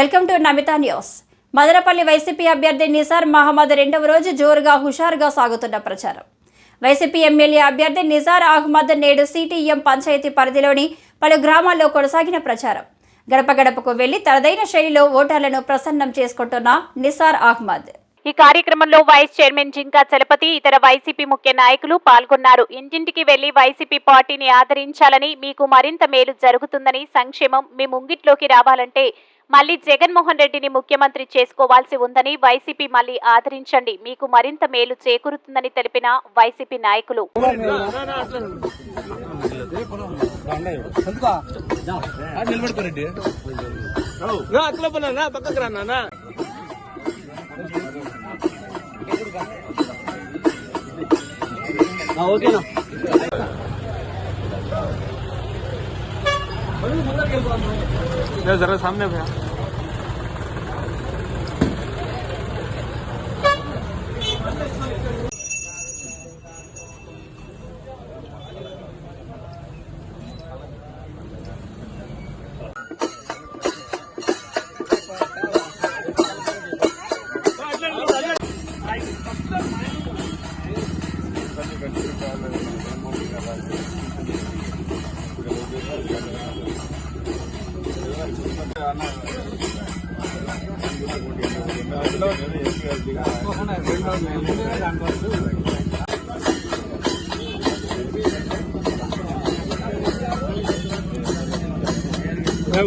Welcome to Namita news. Madanapalle YCP అభ్యర్థి నిసార్ మహమ్మద్ రెండవ రోజు జోరుగా హుషారుగా సాగుతున్న ప్రచారం. వైసీపీ ఎమ్మెల్యే అభ్యర్థి నిసార్ అహ్మద్ నేడు సిటీఎం పంచాయతీ పరిధిలోని పలు గ్రామాల్లో కొనసాగిన ప్రచారం. గడప గడపకు వెళ్లి తనదైన శైలిలో ఓటర్లను ప్రసన్నం చేసుకుంటున్న నిసార్ అహ్మద్. ఈ కార్యక్రమంలో వైస్ చైర్మన్ జింకా చలపతి, ఇతర వైసీపీ ముఖ్య నాయకులు పాల్గొన్నారు. ఇంటింటికి వెళ్లి వైసీపీ పార్టీని ఆదరించాలని, మీకు మరింత మేలు జరుగుతుందని, సంక్షేమం మీ ముంగిట్లోకి రావాలంటే మళ్లీ జగన్మోహన్ రెడ్డిని ముఖ్యమంత్రి చేసుకోవాల్సి ఉందని, వైసీపీ మళ్లీ ఆదరించండి, మీకు మరింత మేలు చేకూరుతుందని తెలిపిన వైసీపీ నాయకులు. जरा सामने भैया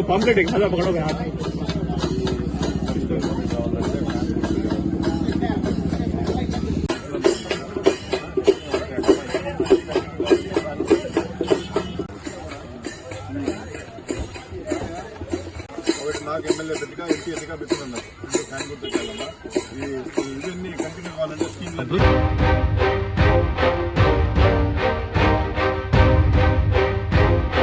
पॉम्पलेट खादा पकड़ोगे हाथ నాకు ఎమ్మెల్యే పెట్టిగా ఎంపీ ఎన్నిక పెట్టుకున్నారు ఫ్యాన్ గుర్తు ఇవన్నీ కంటిన్యూ కావాలంటే స్కీమ్